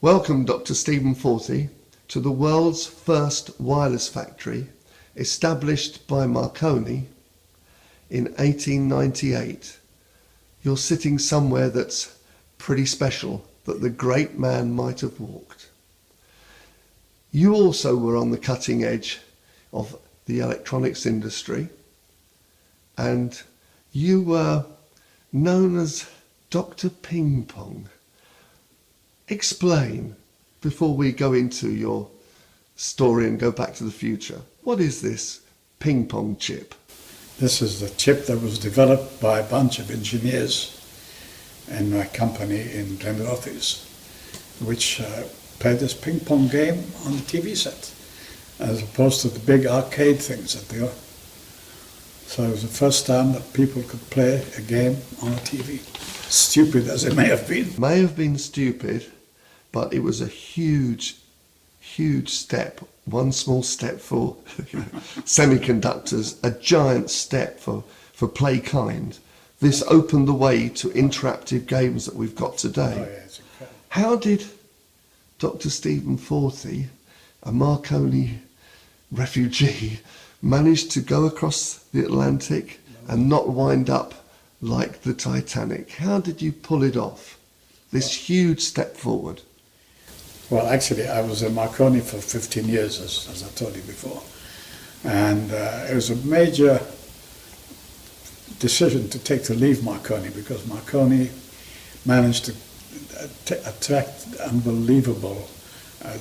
Welcome, Dr. Stephen Forte, to the world's first wireless factory established by Marconi in 1898. You're sitting somewhere that's pretty special, that the great man might have walked. You also were on the cutting edge of the electronics industry, and you were known as Dr. Ping Pong. Explain, before we go into your story and go back to the future, what is this ping pong chip? This is the chip that was developed by a bunch of engineers in my company in Glenrothes, which played this ping pong game on the TV set, as opposed to the big arcade things that they are. So it was the first time that people could play a game on a TV. Stupid as it may have been. May have been stupid, but it was a huge step. One small step for semiconductors, a giant step for play kind. This opened the way to interactive games that we've got today. Oh, yeah, it's incredible. How did Dr. Stephen Forte, a Marconi refugee, manage to go across the Atlantic and not wind up like the Titanic? How did you pull it off, this huge step forward? Well, actually, I was in Marconi for 15 years, as I told you before. And it was a major decision to take to leave Marconi, because Marconi managed to attract unbelievable, I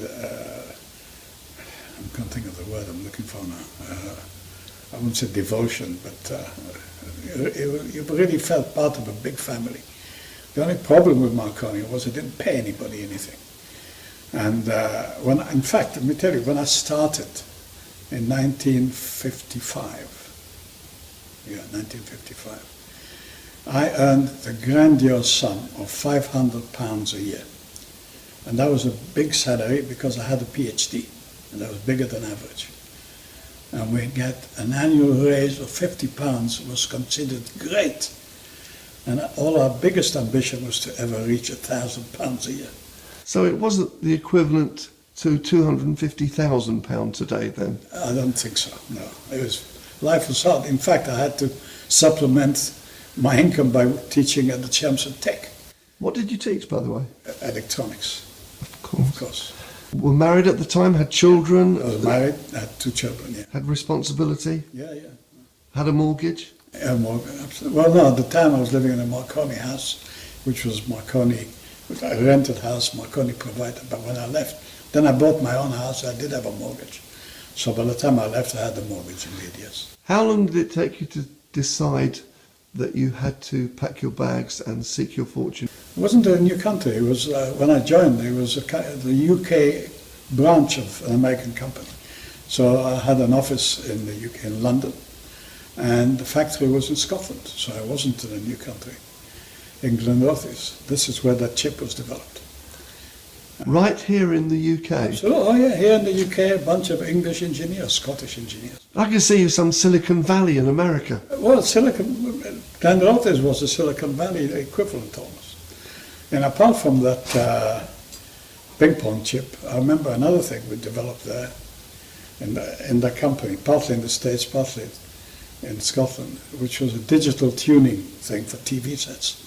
can't think of the word I'm looking for now. I wouldn't say devotion, but you really felt part of a big family. The only problem with Marconi was it didn't pay anybody anything. And in fact, let me tell you, when I started in 1955, I earned the grandiose sum of £500 a year. And that was a big salary because I had a PhD, and that was bigger than average. And we get an annual raise of £50 was considered great. And all our biggest ambition was to ever reach £1,000 a year. So it wasn't the equivalent to £250,000 today then? I don't think so, no. Life was hard. In fact, I had to supplement my income by teaching at the Chelmsford Tech. What did you teach, by the way? Electronics. Of course. Of course. Were married at the time, had children? I was married, I had 2 children, yeah. Had responsibility? Yeah, yeah. Had a mortgage? Yeah, absolutely. Well, no, at the time I was living in a Marconi house, which was Marconi, a rented house, Marconi provided. But when I left, then I bought my own house, I did have a mortgage. So by the time I left, I had a mortgage indeed, yes. How long did it take you to decide that you had to pack your bags and seek your fortune? It wasn't a new country. It was, when I joined, it was the UK branch of an American company. So I had an office in the UK, in London, and the factory was in Scotland, so I wasn't in a new country. In Glenrothes, this is where that chip was developed. Right here in the UK? Absolutely, oh yeah, here in the UK, a bunch of English engineers, Scottish engineers. I can see you some Silicon Valley in America. Well, Glenrothes was the Silicon Valley equivalent almost. And apart from that ping pong chip, I remember another thing we developed there in the company, partly in the States, partly in Scotland, which was a digital tuning thing for TV sets.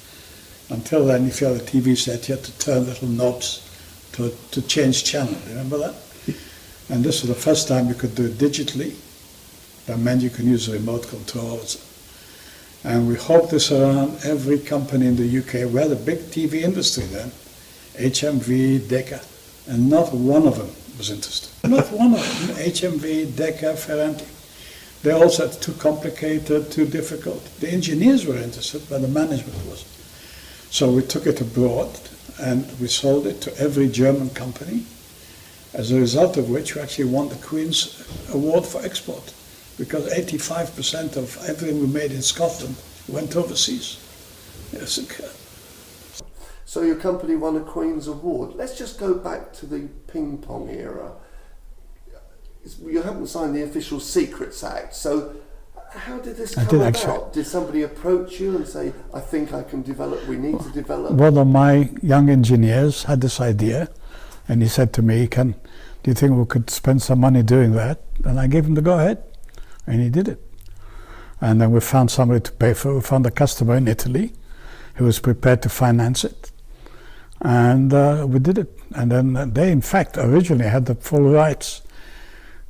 Until then, if you had a TV set, you had to turn little knobs to change channel. Remember that? And this was the first time you could do it digitally. That meant you can use a remote controls. And we hoped this around every company in the UK. We had a big TV industry then, HMV, Decca, and not one of them was interested. Not one of them, HMV, Decca, Ferranti. They all said too complicated, too difficult. The engineers were interested, but the management wasn't. So we took it abroad and we sold it to every German company, as a result of which we actually won the Queen's Award for Export, because 85% of everything we made in Scotland went overseas. Yes. So your company won a Queen's Award. Let's just go back to the ping pong era. You haven't signed the Official Secrets Act, so how did this come about? Actually. Did somebody approach you and say, I think I can develop, we need to develop? One of my young engineers had this idea And he said to me, do you think we could spend some money doing that? And I gave him the go-ahead, and he did it. And then we found somebody to pay for it. We found a customer in Italy who was prepared to finance it. And we did it. And then they, in fact, originally had the full rights,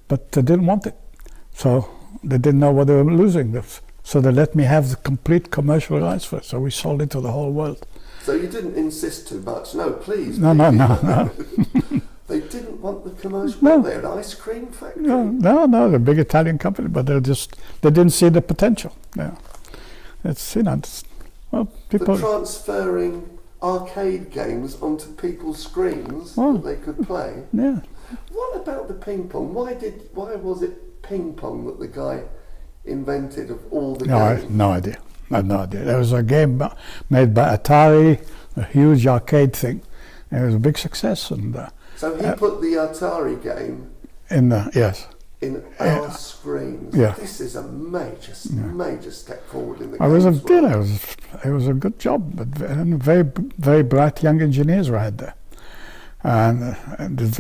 but they didn't want it. So they didn't know what they were losing. So they let me have the complete commercial rights for it. So we sold it to the whole world. So you didn't insist too much? No, please. No. They didn't want the commercial? No. They had an ice cream factory? No, they're a big Italian company, but they didn't see the potential. Yeah. It's, people... For transferring arcade games onto people's screens that they could play? Yeah. What about the ping pong? Why was it ping pong that the guy invented of all the games? I have no idea. There was a game made by Atari, a huge arcade thing. It was a big success. And so he put the Atari game in our screens. Yeah. This is a major step forward in the games world. It was a good job, but very, very bright young engineers were had there. And it's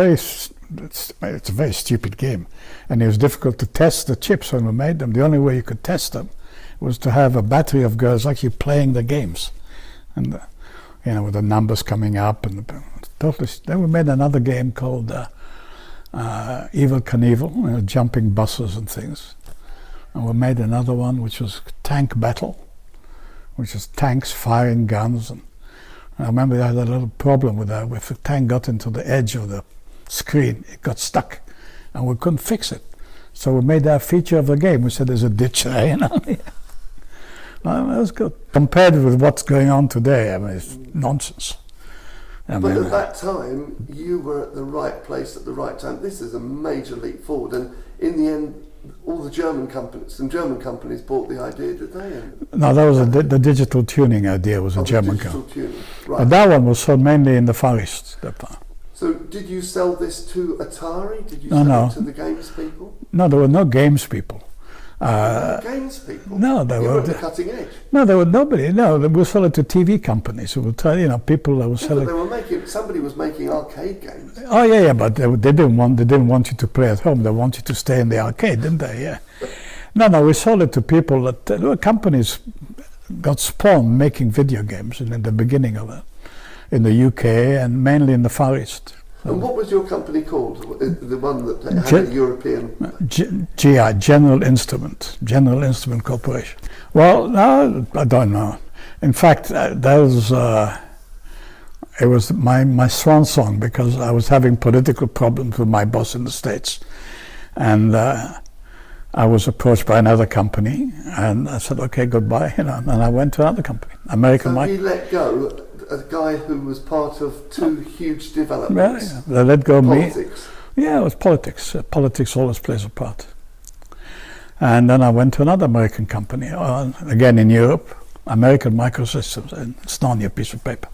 a very stupid game, and it was difficult to test the chips when we made them. The only way you could test them was to have a battery of girls actually playing the games, and with the numbers coming up and totally. Then we made another game called Evil Knievel, jumping buses and things, and we made another one which was Tank Battle, which is tanks firing guns. And I remember I had a little problem with that. If the tank got into the edge of the screen, it got stuck, and we couldn't fix it. So we made that a feature of the game. We said there's a ditch there, That was good. Compared with what's going on today, it's nonsense. But at that time, you were at the right place at the right time. This is a major leap forward, and in the end, all the German companies bought the idea, did they? No, that was the digital tuning idea was a German company. Right. But that one was sold mainly in the Far East. So did you sell this to Atari? Did you sell it to the games people? No, there were no games people. Games people? No, they were at the cutting edge. No, there were nobody. No, we sold it to TV companies who would tell people that were selling. But somebody was making arcade games. Oh yeah, but they didn't want you to play at home. They wanted you to stay in the arcade, didn't they? Yeah. No, we sold it to people that companies got spawned making video games in the beginning of it, in the UK and mainly in the Far East. And what was your company called? The one that had a European... GI, General Instrument Corporation. Well, no, I don't know. In fact, it was my swan song, because I was having political problems with my boss in the States. And I was approached by another company, and I said, okay, goodbye, and I went to another company, American Microelectronics. So he let go a guy who was part of two huge developments. Yeah, they let go politics. Me. Yeah, it was politics. Politics always plays a part. And then I went to another American company, again in Europe, American Microsystems, and it's not on your piece of paper.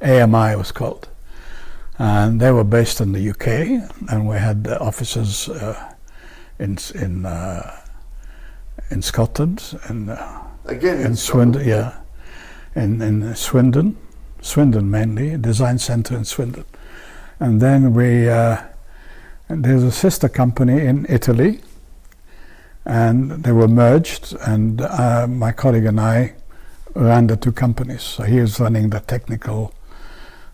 AMI was called. And they were based in the UK, and we had offices in Scotland, and again in Swindon, yeah, in Swindon mainly, design center in Swindon. And then there's a sister company in Italy, and they were merged, and my colleague and I ran the two companies. So he was running the technical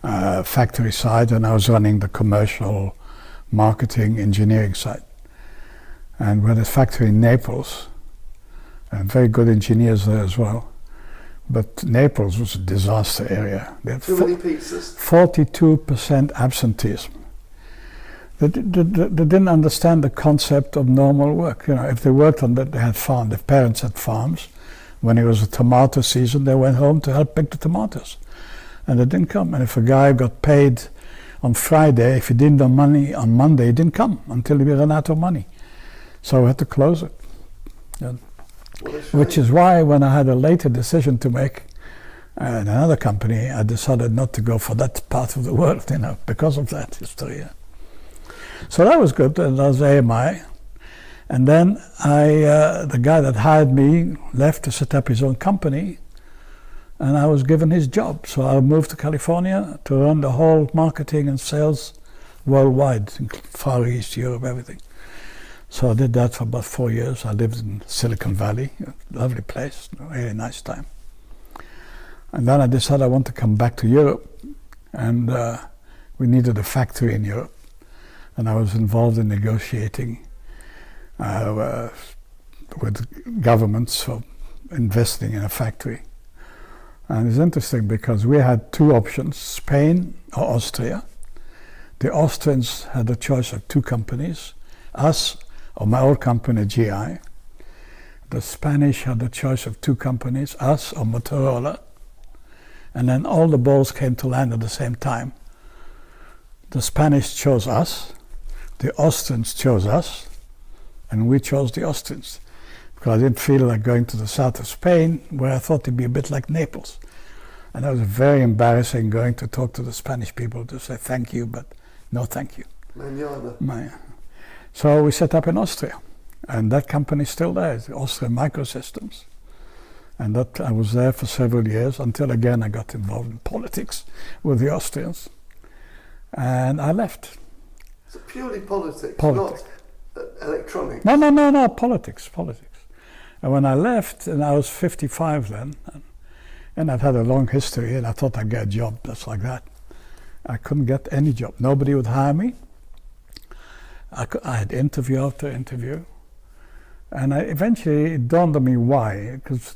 factory side, and I was running the commercial marketing engineering side. And we had a factory in Naples, and very good engineers there as well. But Naples was a disaster area. They had Too many pizzas? 42% absenteeism. They didn't understand the concept of normal work. If they worked on that, they had farms. If parents had farms, when it was a tomato season, they went home to help pick the tomatoes. And they didn't come. And if a guy got paid on Friday, if he didn't have money on Monday, he didn't come until he ran out of money. So we had to close it. Which is why when I had a later decision to make in another company, I decided not to go for that part of the world, because of that history. So that was good, and that was AMI. And then the guy that hired me left to set up his own company, and I was given his job. So I moved to California to run the whole marketing and sales worldwide, Far East, Europe, everything. So I did that for about 4 years. I lived in Silicon Valley, a lovely place, a really nice time. And then I decided I want to come back to Europe, and we needed a factory in Europe. And I was involved in negotiating with governments for investing in a factory. And it's interesting because we had two options, Spain or Austria. The Austrians had the choice of two companies, us or my old company, GI. The Spanish had the choice of two companies, us or Motorola. And then all the balls came to land at the same time. The Spanish chose us, the Austrians chose us, and we chose the Austrians. Because I didn't feel like going to the south of Spain, where I thought it'd be a bit like Naples. And that was very embarrassing going to talk to the Spanish people to say thank you, but no thank you. Manana. So we set up in Austria, and that company is still there, it's Austrian Microsystems. And that I was there for several years until again I got involved in politics with the Austrians. And I left. So purely politics, Politics. not electronics? No, politics. And when I left, and I was 55 then, and I'd had a long history, and I thought I'd get a job just like that. I couldn't get any job. Nobody would hire me. I had interview after interview. And eventually it dawned on me why, because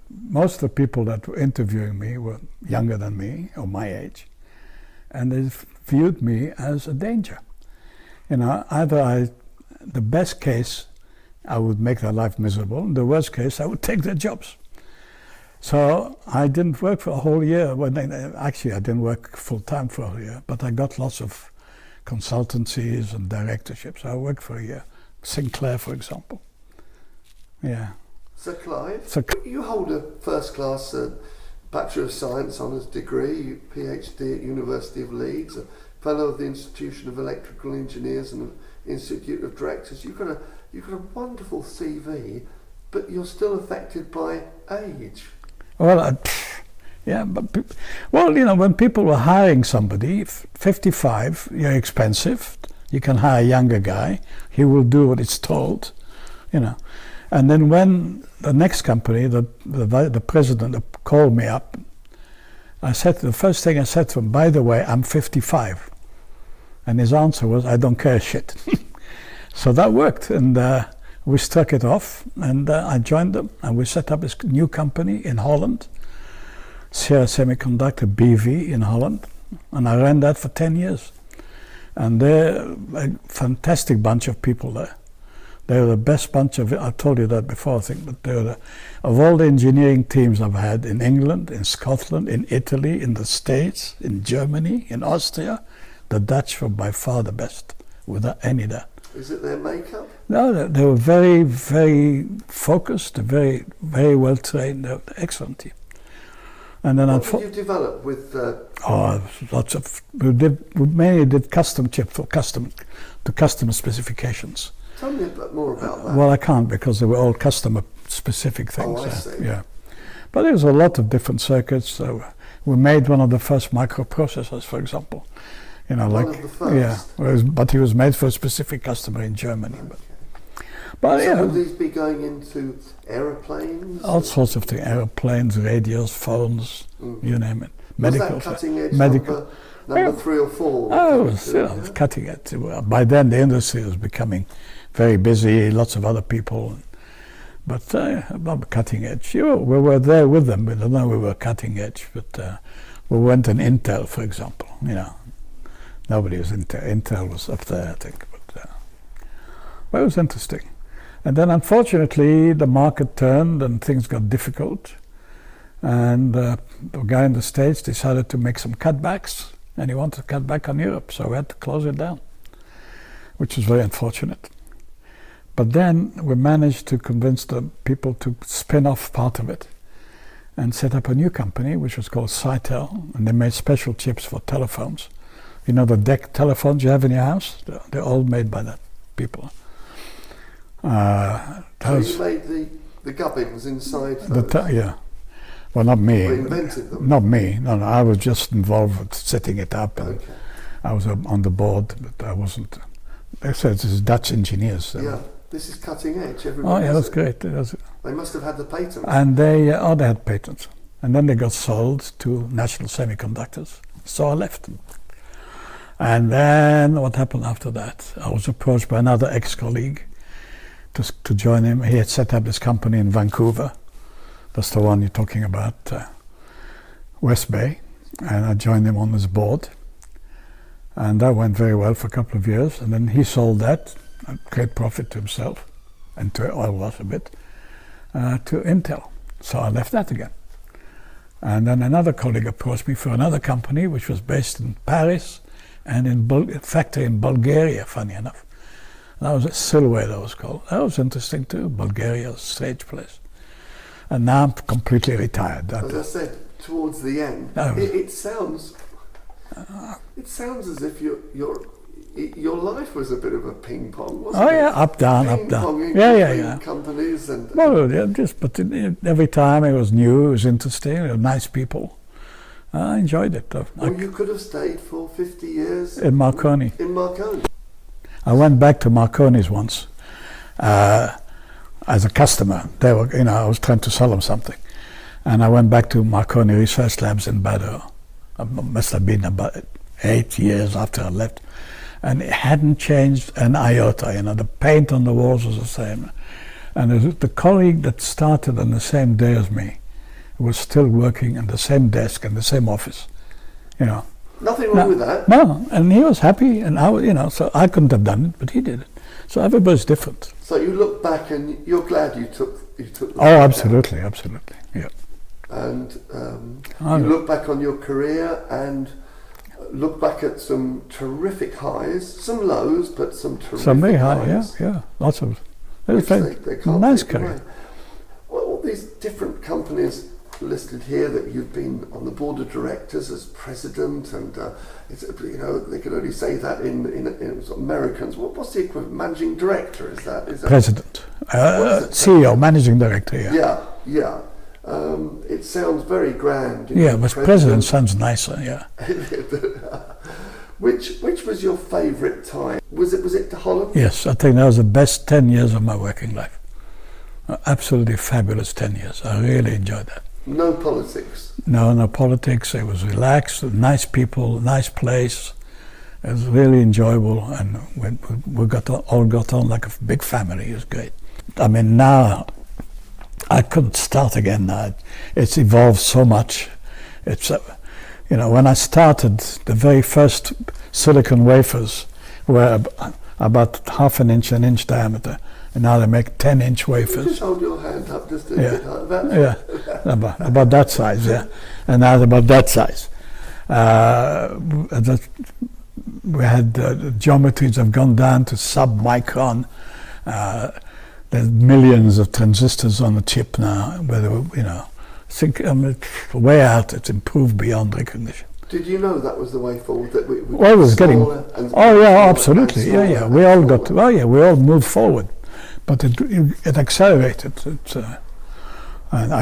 most of the people that were interviewing me were younger than me, or my age, and they viewed me as a danger. You know, the best case, I would make their life miserable. In the worst case, I would take their jobs. So I didn't work for a whole year. Actually, I didn't work full-time for a whole year, but I got lots of consultancies and directorships. I worked for a year. Sinclair, for example. Yeah. So Clive, you hold a first-class Bachelor of Science honours degree, PhD at University of Leeds, a Fellow of the Institution of Electrical Engineers and Institute of Directors. You've got a wonderful CV, but you're still affected by age. Well, yeah, but you know, when people were hiring somebody, 55, you're expensive. You can hire a younger guy. He will do what it's told, you know. And then when the next company, the president called me up, the first thing I said to him, by the way, I'm 55. And his answer was, I don't care shit. So that worked, and we struck it off, and I joined them, and we set up this new company in Holland, Sierra Semiconductor BV in Holland, and I ran that for 10 years. And they're a fantastic bunch of people there. They're the best bunch of, I told you that before I think, but they're of all the engineering teams I've had in England, in Scotland, in Italy, in the States, in Germany, in Austria, the Dutch were by far the best, without any doubt. Is it their makeup? No, they were very, very focused, very, very well trained, they were an excellent team. And then what did you develop with? Lots of, we mainly did custom chips for customer specifications. Tell me a bit more about that. Well, I can't because they were all customer-specific things. Oh, I see. Yeah, but there was a lot of different circuits. So we made one of the first microprocessors, for example. You know, One of the first? Yeah, but he was made for a specific customer in Germany. Okay. But so yeah, would these be going into aeroplanes? all sorts of things: airplanes, radios, phones, you name it. Medical. Was that cutting edge medical. number 3 or 4? Oh, it was cutting edge. By then, the industry was becoming very busy, lots of other people. But not cutting edge. We were there with them, but I don't know we were cutting edge. But we went in Intel, for example. You know, nobody was Intel. Intel was up there, I think. But it was interesting. And then, unfortunately, the market turned and things got difficult. And the guy in the States decided to make some cutbacks, and he wanted to cut back on Europe, so we had to close it down, which was very unfortunate. But then we managed to convince the people to spin off part of it and set up a new company, which was called Cytel, and they made special chips for telephones. You know the DEC telephones you have in your house? They're all made by that people. So you made the gubbins inside those? Yeah. Well, not me. You invented them? Not me. No, I was just involved with setting it up. And I was on the board, but I wasn't. They said this is Dutch engineers. So. Yeah, this is cutting edge. Oh yeah, that's great. They must have had the patent. And they had patents. And then they got sold to National Semiconductors. So I left. And then what happened after that? I was approached by another ex-colleague to join him. He had set up this company in Vancouver. That's the one you're talking about, West Bay. And I joined him on his board. And that went very well for a couple of years. And then he sold that, a great profit to himself, and to all of us a bit, to Intel. So I left that again. And then another colleague approached me for another company, which was based in Paris and in a factory in Bulgaria, funny enough. And that was Silway, that was called. That was interesting too. Bulgaria, a strange place. And now I'm completely retired. As I said, towards the end, it sounds as if your life was a bit of a ping pong, wasn't it? Oh yeah, up down, up down. Yeah. Companies and. Well, yeah, but every time it was new, it was interesting. It was nice people. I enjoyed it. Well, you could have stayed for 50 years in Marconi. In Marconi. I went back to Marconi's once as a customer. They were, I was trying to sell them something, and I went back to Marconi Research Labs in Baddow. It must have been about 8 years after I left. And it hadn't changed an iota, the paint on the walls was the same. And the colleague that started on the same day as me was still working in the same desk in the same office, Nothing wrong with that. No, and he was happy, and so I couldn't have done it, but he did it. So everybody's different. So you look back and you're glad you took the Oh, absolutely, yeah. And you look back on your career and look back at some terrific highs, some lows, but some terrific some very high, highs. yeah, lots of. Which they can't nice take career. away. Well, all these different companies listed here that you've been on the board of directors as president, and they can only say that in sort of Americans. What's the equivalent? Managing director? Is that president? CEO, managing director. Yeah. It sounds very grand. Yeah, but president sounds nicer. Yeah. Which was your favourite time? Was it to Holland? Yes, I think that was the best 10 years of my working life. Absolutely fabulous 10 years. I really enjoyed that. No politics? No politics. It was relaxed, nice people, nice place. It was really enjoyable, and we all got on like a big family. It was great. I mean, now I couldn't start again now. It's evolved so much. It's, when I started, the very first silicon wafers were about half an inch diameter. And now they make 10-inch wafers. Just hold your hand up just a bit like that. Yeah, about that size, yeah. And now they're about that size. We had geometries have gone down to sub-micron. There's millions of transistors on the chip now. Way out, it's improved beyond recognition. Did you know that was the way forward? That we it was getting. Oh yeah, absolutely. Yeah. We all got. We all moved forward. But it accelerated. And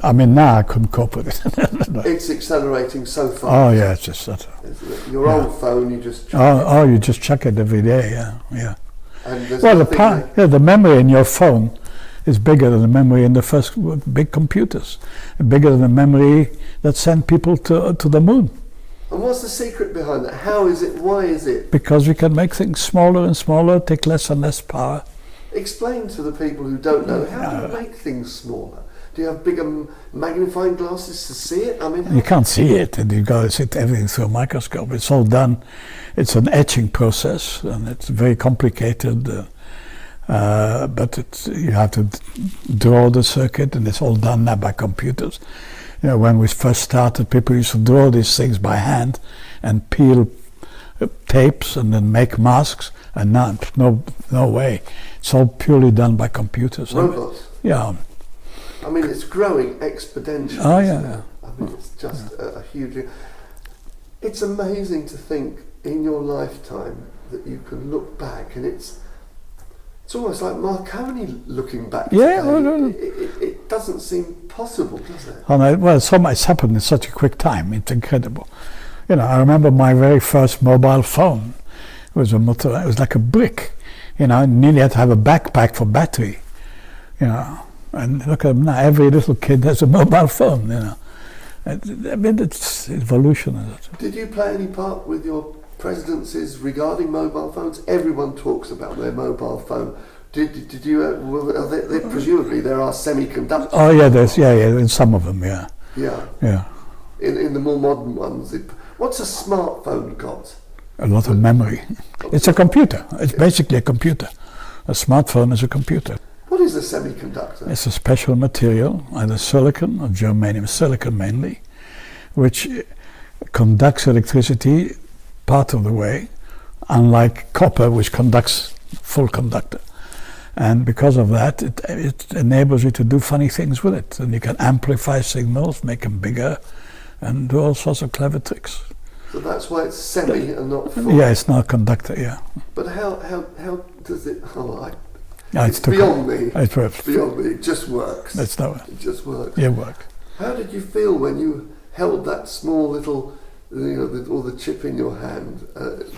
I mean, now I couldn't cope with it. It's accelerating so fast. Oh yeah, it's just that. Your old phone, you just. You just check it every day. Yeah. And the memory in your phone is bigger than the memory in the first big computers, bigger than the memory that sent people to the moon. And what's the secret behind that? How is it? Why is it? Because we can make things smaller and smaller, take less and less power. Explain to the people who don't know, how do you make things smaller? Do you have bigger magnifying glasses to see it? I mean, you can't see it, and you've got to see everything through a microscope. It's all done. It's an etching process, and it's very complicated. But you have to draw the circuit, and it's all done now by computers. When we first started, people used to draw these things by hand and peel tapes and then make masks, and now no way. It's all purely done by computers. Robots? Yeah. I mean, it's growing exponentially. Oh yeah. I mean, it's just a huge. It's amazing to think in your lifetime that you can look back, and it's almost like Marconi looking back. Yeah. It doesn't seem possible, does it? Oh, no, well, so much happened in such a quick time. It's incredible. You know, I remember my very first mobile phone. It was a motor. It was like a brick. You know, nearly had to have a backpack for battery. You know, and look at them now. Every little kid has a mobile phone. You know, I mean, it's evolution. Did you play any part with your presidencies regarding mobile phones? Everyone talks about their mobile phone. Did you? Well, presumably there are semiconductors. Oh yeah, in some of them, yeah. Yeah. In the more modern ones, what's a smartphone got? A lot of memory. It's a computer. It's basically a computer. A smartphone is a computer. What is a semiconductor? It's a special material, either silicon or germanium, silicon mainly, which conducts electricity part of the way, unlike copper, which conducts full conductor. And because of that, it enables you to do funny things with it. And you can amplify signals, make them bigger, and do all sorts of clever tricks. So that's why it's semi and not full? Yeah, it's not a conductor, yeah. But how does it... It's beyond me. It's beyond me. It just works. It just works. It works. How did you feel when you held that small little, or the chip in your hand?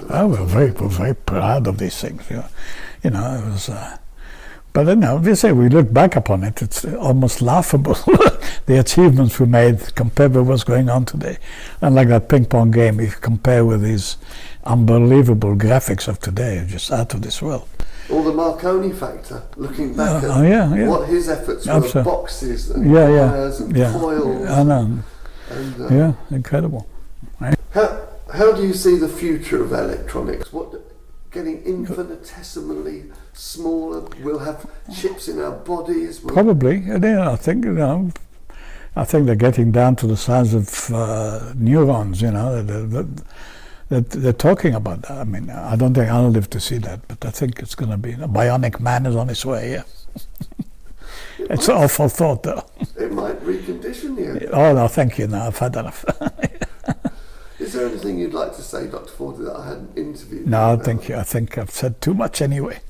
We're very proud of these things. You know, it was... But you know, we look back upon it, it's almost laughable, the achievements we made compared with what's going on today. And like that ping pong game, if you compare with these unbelievable graphics of today, it's just out of this world. Or the Marconi factor, looking back at what his efforts were, boxes and wires and coils. I know. And, incredible. Right? How do you see the future of electronics? Getting infinitesimally smaller? We'll have chips in our bodies? Probably. I think they're getting down to the size of neurons. You know, they're talking about that. I mean, I don't think I'll live to see that, but I think it's going to be. A bionic man is on its way. Yeah. It's an awful thought, though. It might recondition you. Oh no, thank you. No, I've had enough. Is there anything you'd like to say, Dr. Forte, that I hadn't interviewed? No, thank you. I think I've said too much anyway.